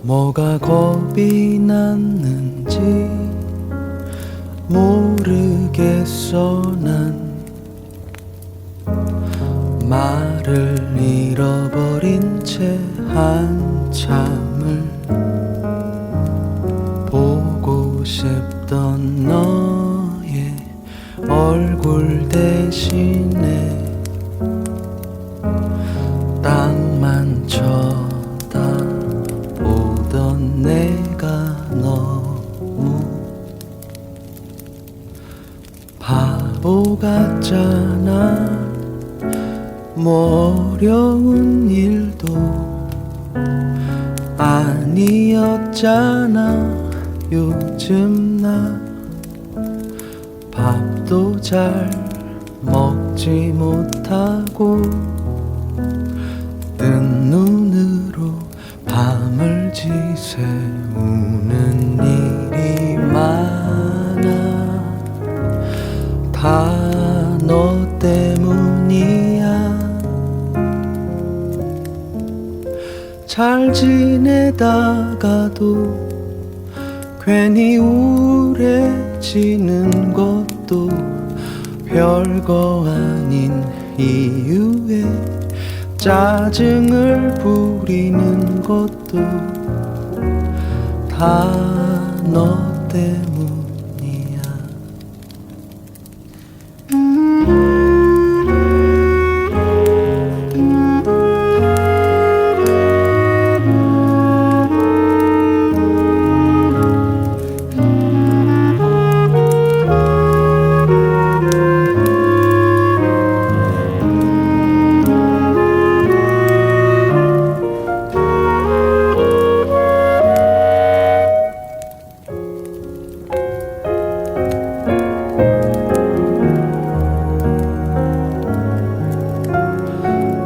뭐가 겁이 났는지 모르겠어. 난 말을 잃어버린 채 한참을 보고 싶던 너의 얼굴 대신에 땅만 쳐다보던 내가 너무 바보 같잖아. 뭐 어려운 일도 아니었잖아. 요즘 나 밥도 잘 먹지 못하고 뜬 눈으로 밤을 지새우는 일이 많아. 다 너 때문이야. 잘 지내다가도 괜히 우울해지는 것도 별거 아닌 이유에 짜증을 부리는 것도 다 너 때문이야.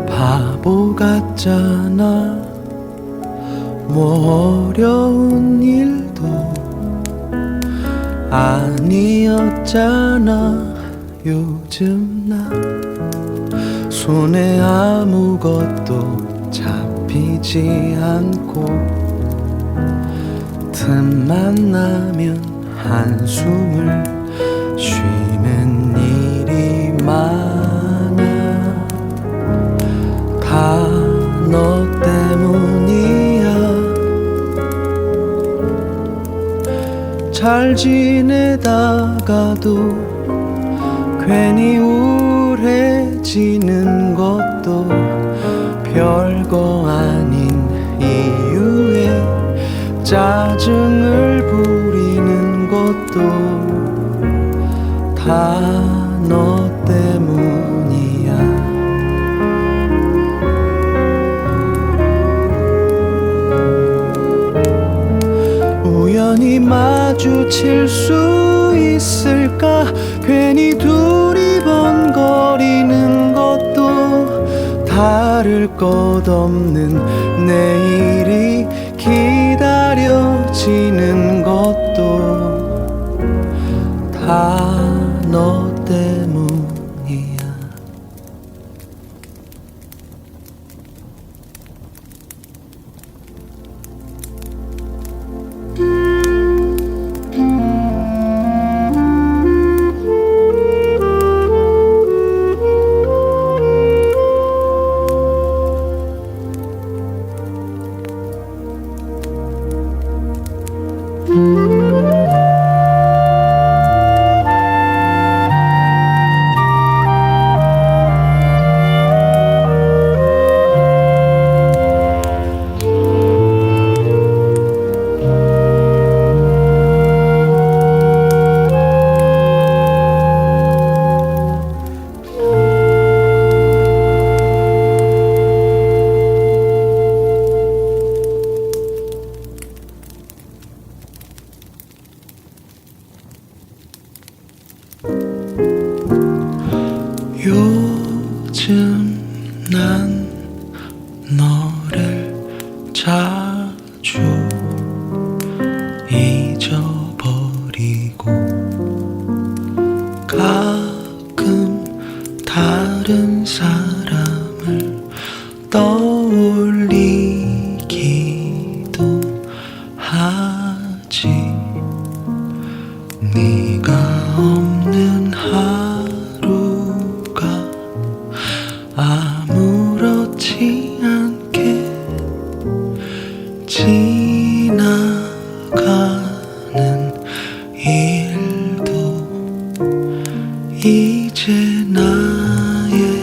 바보 같잖아. 뭐 어려운 일도 아니었잖아. 요즘 나 손에 아무것도 잡히지 않고 틈만 나면 한숨을 쉬는 일이 많아. 다 너 때문이야. 잘 지내다가도 괜히 우울해지는 것도 별거 아닌 이유에 짜증을 부리는 것도 다 너 때문이야. 우연히 마주칠 수 있을까? 괜히 둘이 번거리는 것도 다를 것 없는 내일이 기다려지는 것도 다 너 때문이야. 요즘 난 너를 자주 잊어버리고 가끔 다른 사람을 떠올리기도 아무렇지 않게 지나가는 일도 이제 나에겐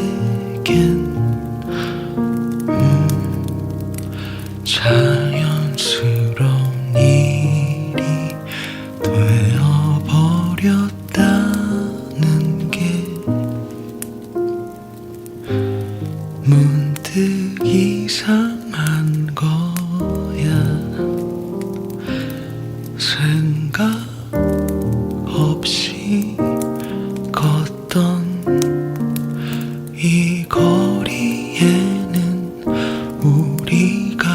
자연스러운 일이 되어버렸다는 게 문득 이상한 거야. 생각 없이 걷던 이 거리에는 우리가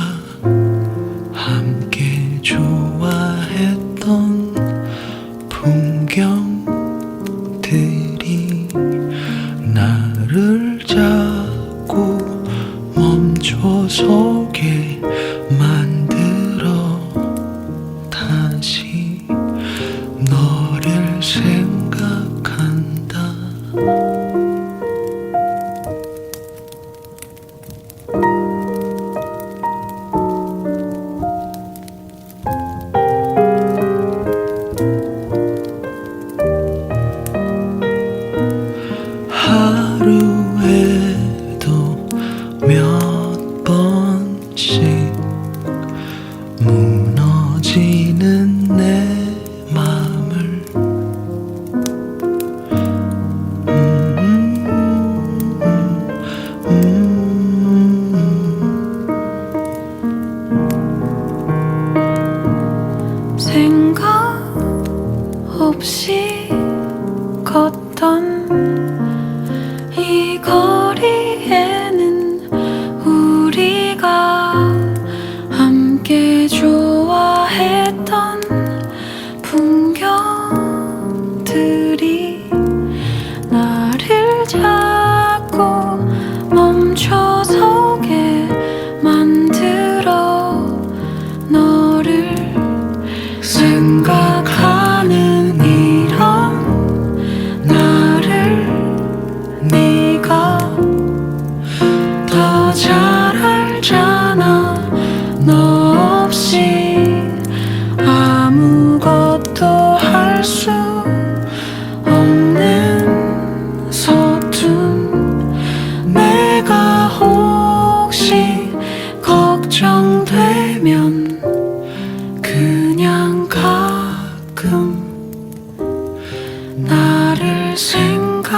함께 좋아했던 풍경들이 나를 자꾸 멈춰서게 만들어 다시 너를 생각한다. 하루에도 몇 번씩 무너지는 내 맘을 생각 없이 걷던 이 거리에는 우리가 함께 좋아했던 풍경들이 나를 자꾸 멈춰서게 만들어 너를 생각하는 이런 나를 네가 더 잘 알잖아. 너 없이 아무것도 할 수 없는 서툰 내가 혹시 걱정되면 그냥 가끔 나를 생각해줘.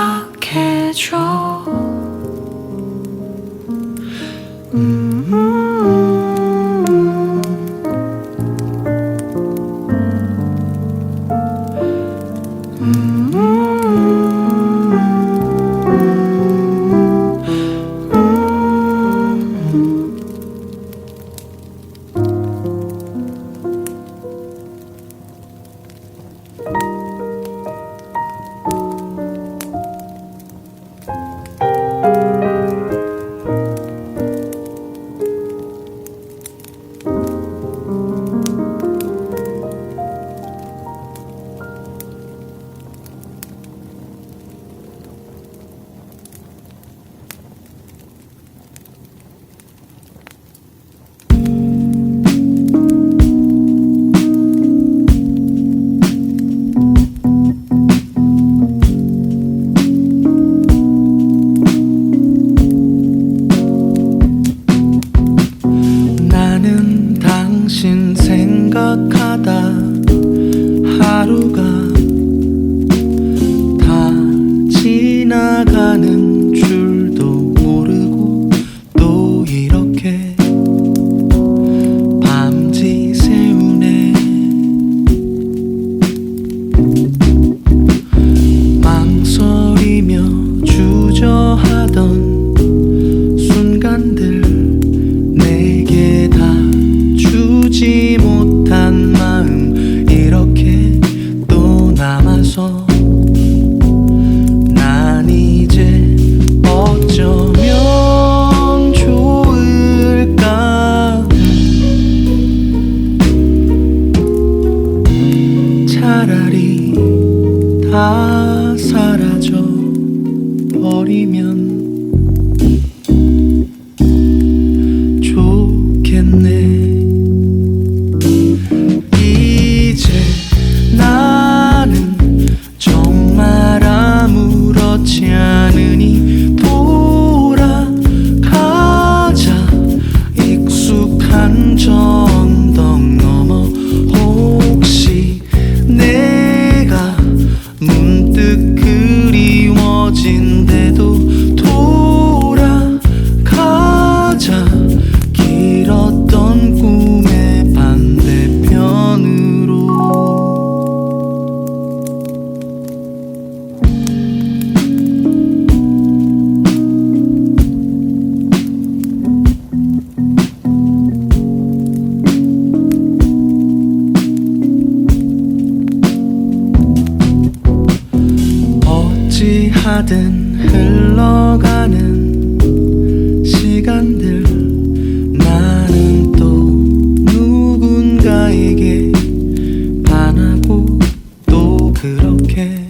가든 흘러가는 시간들 나는 또 누군가에게 반하고 또 그렇게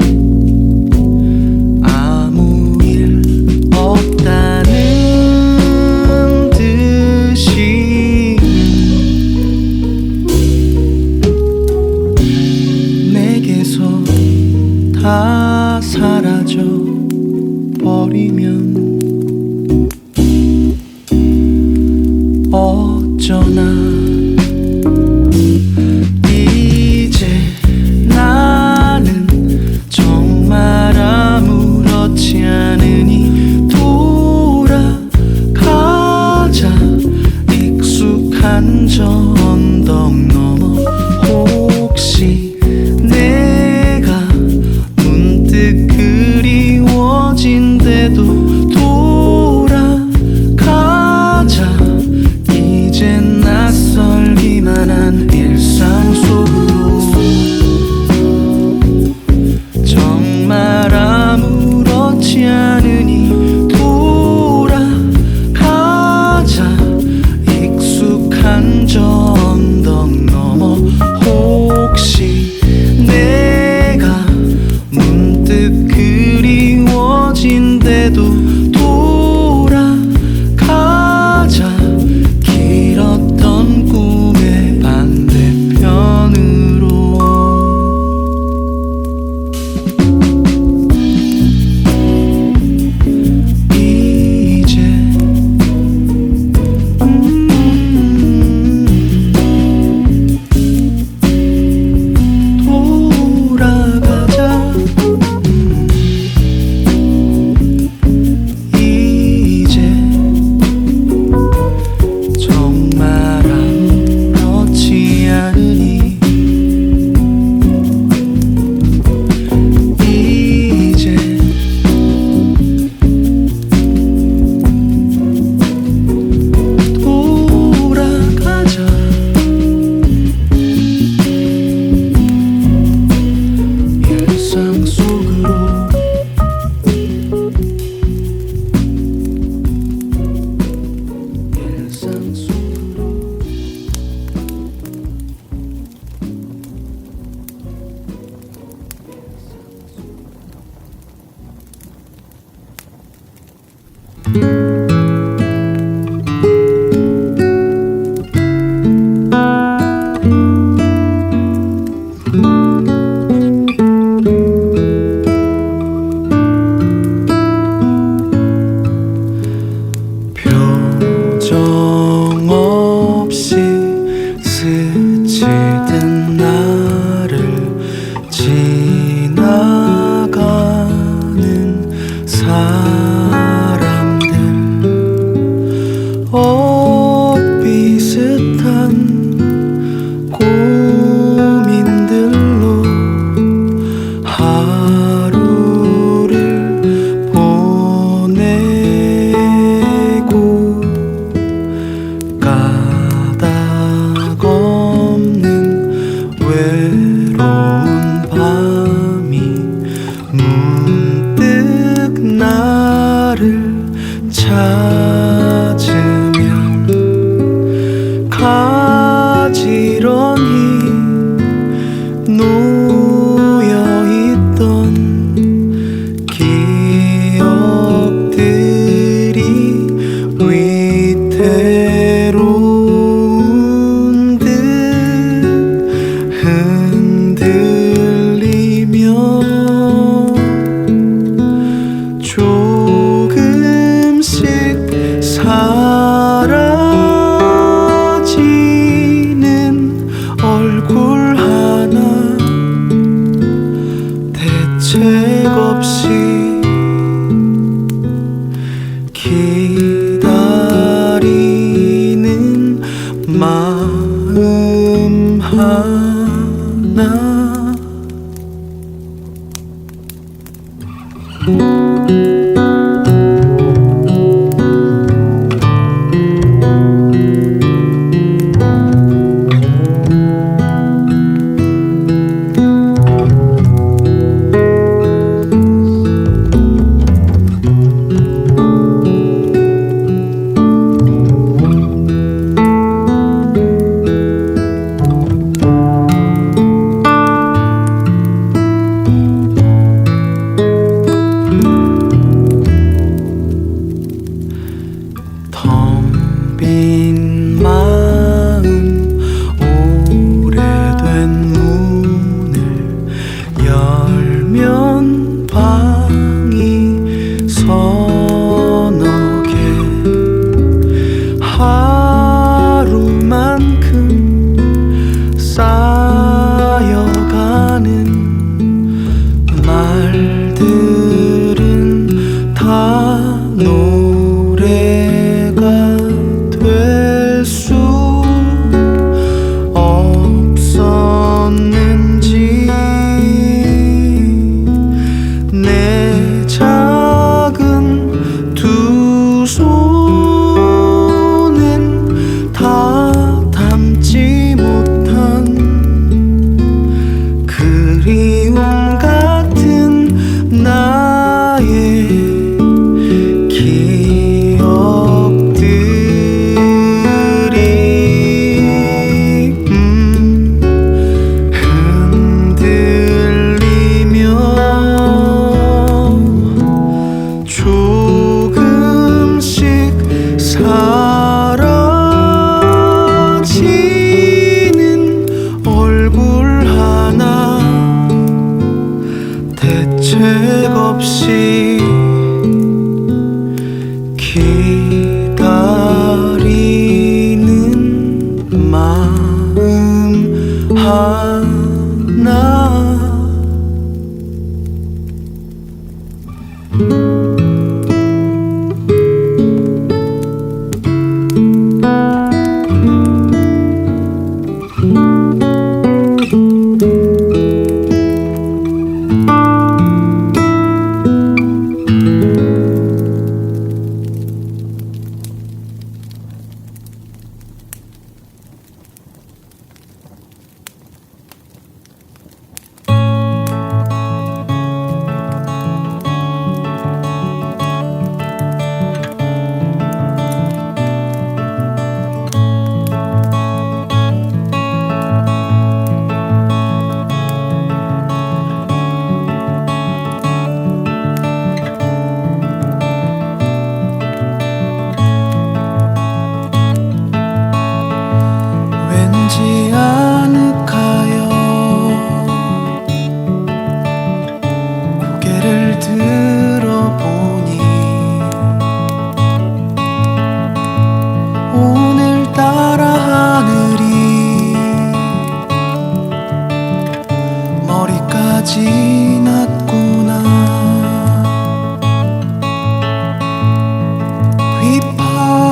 아무 일 없다는 듯이 내게서 다 사라져 버리면 어쩌나 이제 나는 정말 아무렇지 않으니 돌아가자 익숙한 저 언덕 넘어 혹시 내가 문득 그리워진대도 돌아가자 이젠 낯설기만 한 일상 속으로 정말 아무렇지 않으니 돌아가자 익숙한 저 언덕 넘어 혹시 내가 문득 그리워진대도 돌아가자 길었던 꿈의 반대편으로 이제 돌아가자 이제 정말 아무렇지 않으니 이제 돌아가자 일상 속으로 일상 속으로 표정 없이 스치듯 나를 지나가는 사람들 옷 비슷한 고민들로 하루를 보내고 까닭 없는 외로운 밤이 문득 나를 찾으면 가지런히 놓여있던 기억들이 위태로운 듯 흔들리며 조금씩 사라지는 얼굴 하나 대책 없이 기다리 빈 마음 오래된 문을 열면 방이 서너 개 하루만큼 쌓여가는 말들은 다 노래가 될 수 없었는지 내 작은 두 손엔 다 담지 못한 그리움 같은 나의 기억들이 흔들리며 조금씩 사라지는 얼굴 하나 대책 없이 기다리는 마음 하나 왠지 아늑하여 고개를 들어보니 오늘따라 하늘이 머리까지 낮구나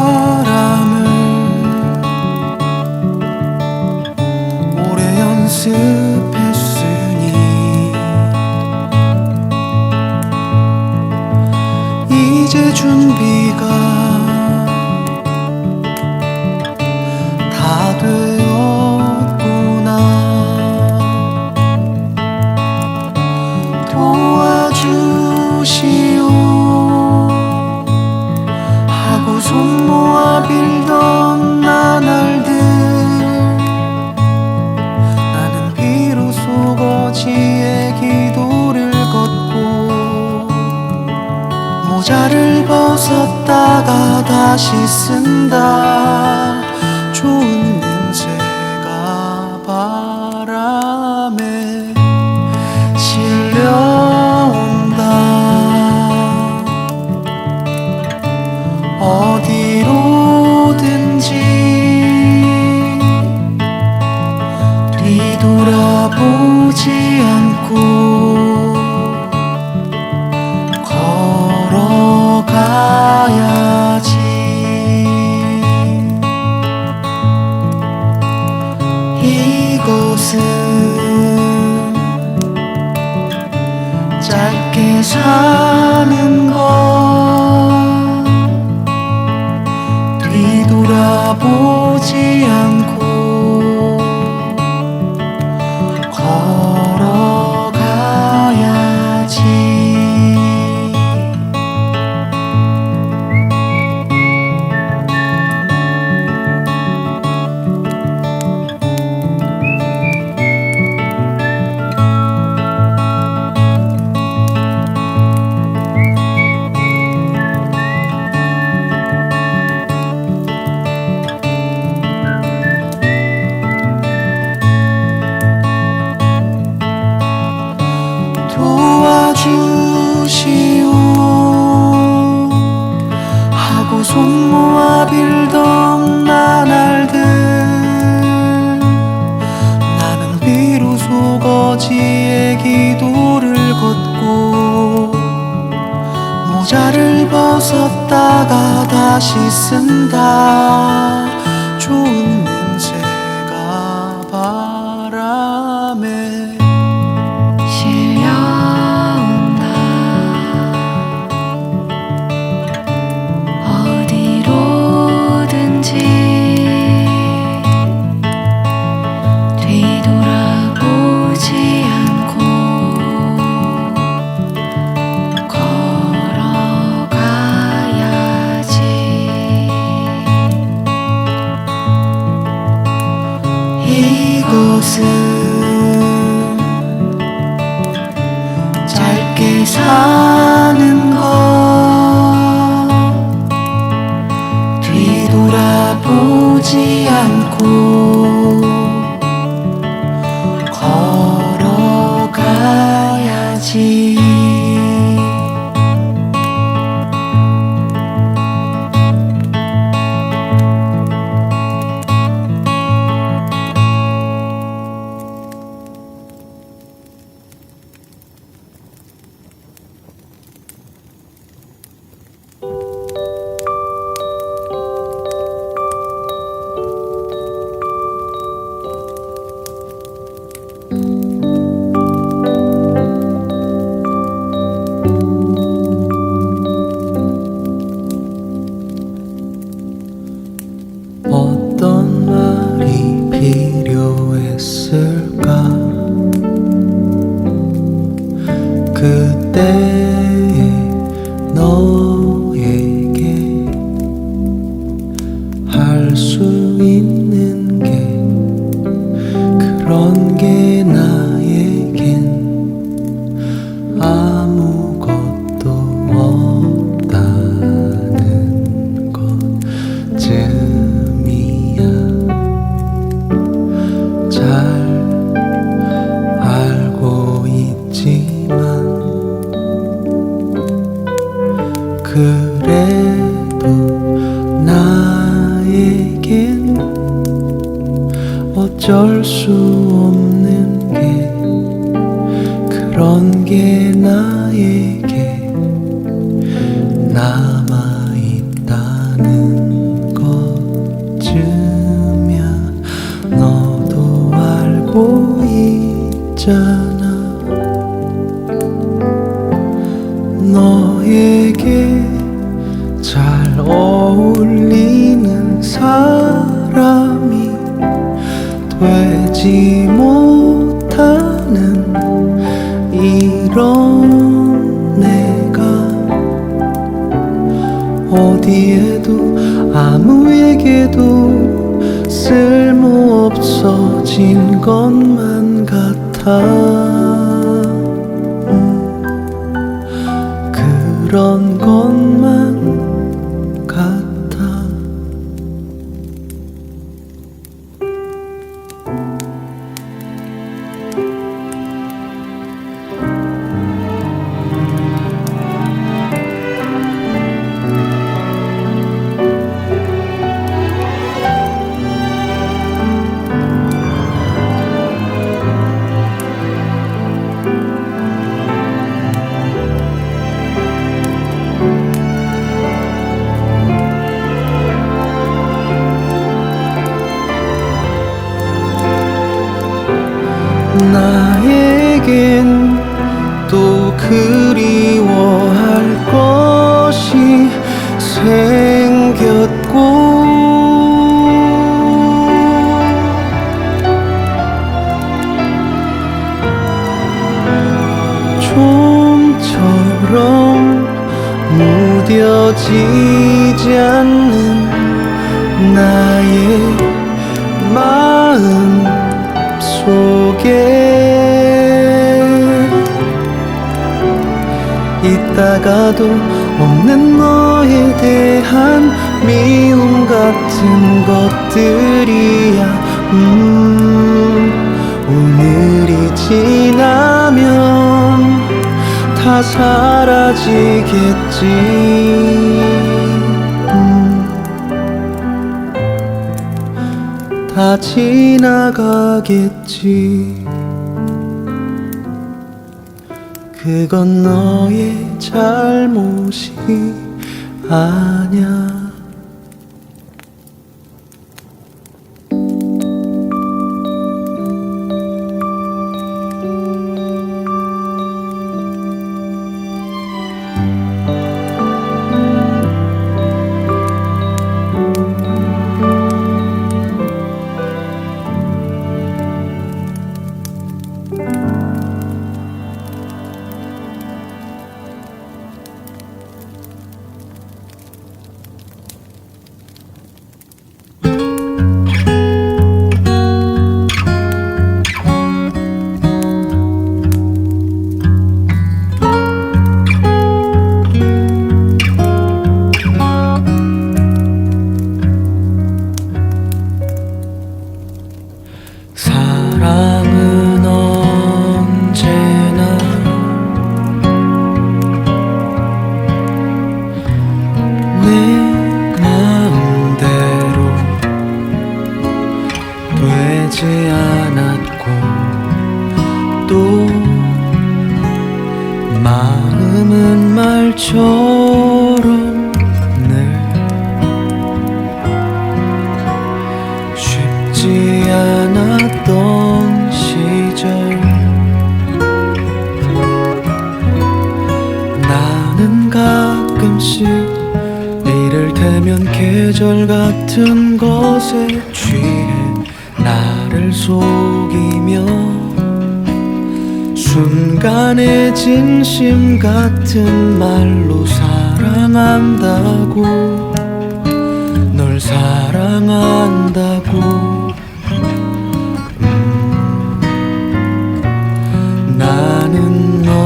휘파람을 오래 연습했으니 이제 준비가 다 되었구나 도와주시오 하고 손 모아 빌던 나날들 나는 비로소 거지의 기도를 걷고 모자를 벗었다가 다시 쓴다 좋은 냄새가 바람에 실려온다 어디로든지 뒤돌아보지 않고 걸어가야지 이곳은 짧게 사는 것 뒤돌아보지 않고 걸어가야지 좋은 냄새가 바람에 실려온다. 어디로든지 뒤돌아보지 않고 걸어가야지. 이곳은 짧게 사는 것 뒤돌아보지 않고 걸어가야지. 어떤 말이 필요했을까? 그때의 너에게 할 수 있는 게 그런 게 나에겐 아무것도 없다는 것쯤이야. 잘 알고 있지만 그래도 나에겐 어쩔 수 없는 게 그런 게 나에게 남아있다는 것쯤이야. 너도 알고 있잖아. 너에게 잘 어울리는 사람이 되지 못하는 이런 내가 어디에도 아무에게도 쓸모없어진 것만 같아. 그런 것만 같아. 나에겐 또 그리워할 것이 생겼고 좀처럼 무뎌지지 않는 나의 마음 속에 있다가도 없는 너에 대한 미움 같은 것들이야. 오늘이 지나면 다 사라지겠지. 다 지나가겠지. 그건 너의 잘못이 아냐. 아니면 계절 같은 것에 취해 나를 속이며 순간의 진심 같은 말로 사랑한다고, 널 사랑한다고. 나는 너를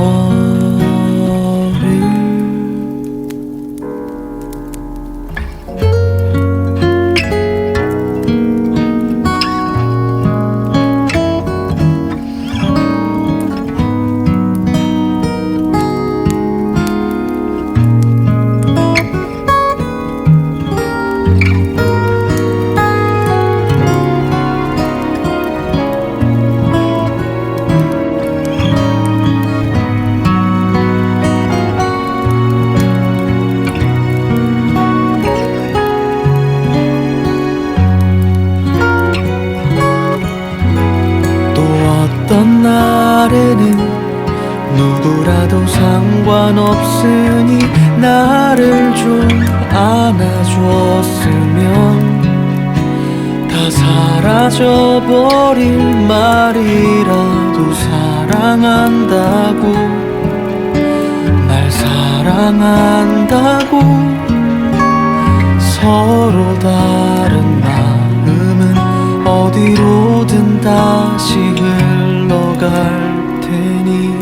어떤 날에는 누구라도 상관없으니 나를 좀 안아줬으면 다 사라져버릴 말이라도 사랑한다고, 날 사랑한다고. 서로 다른 마음은 어디로든 다시 흘러갈 테니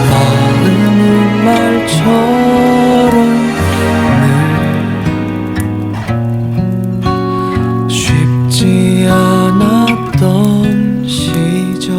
마음은 말처럼 쉽지 않았던 시절,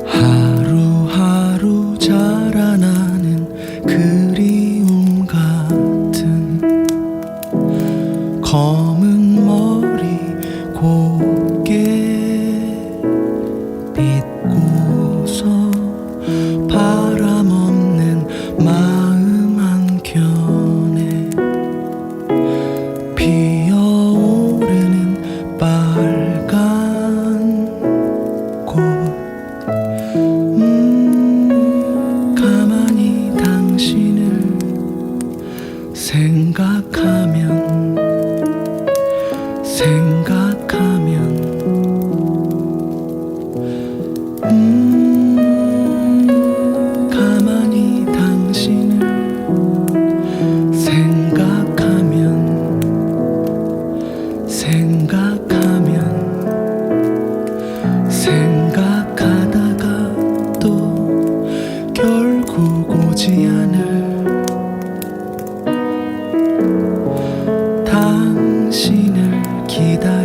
하루하루 자라나는 그리움 같은 검은 머리 곱게 빗고서 바람 없는 마음 한켠에 피어오르는 빨간 꽃. 가만히 당신을 생각하면 가만히 당신을 생각하다가 또 결국 오지 않을 당신을 기다려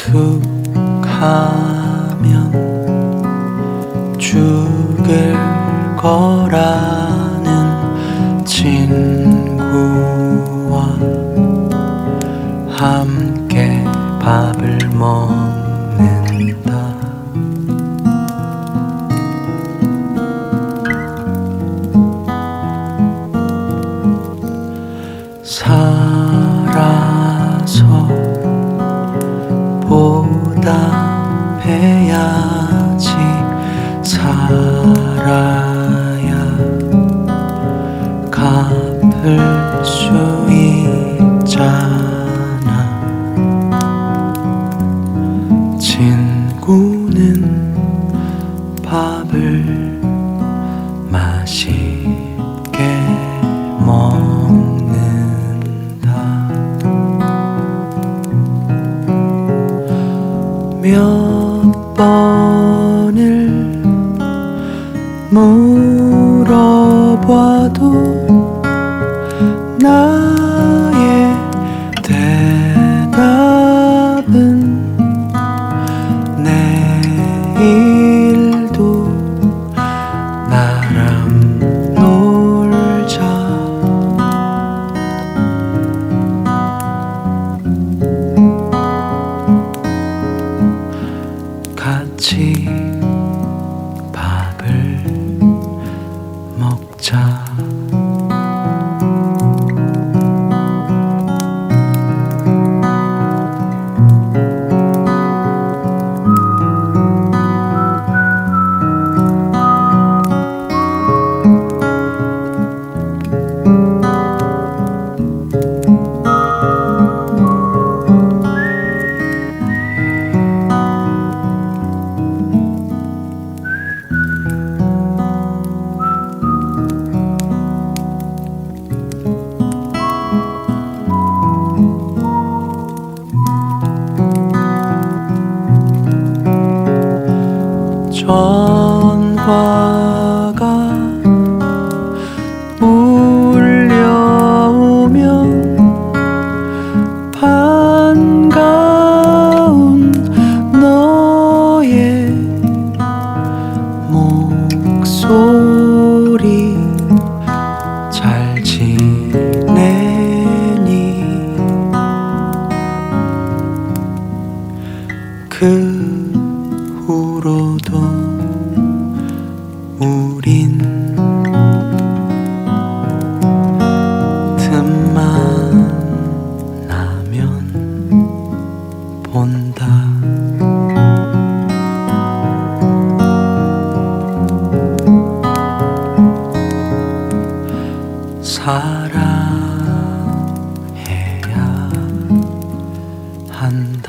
툭 하면 죽을 거라는 친구와 함께 밥을 먹는다. 살아서 보답해야지. 살아야 갚을 수 있잖아. 친구는 밥을 맛있게 먹는다. 몇 번을 물어봐도 나의 대답은 내일도 나랑 놀자. 같이 밥을 먹자. 전화가 울려오면 반가운 너의 목소리 잘 지내니. 그 후로도 우린 틈만 나면 본다. 사랑해야 한다.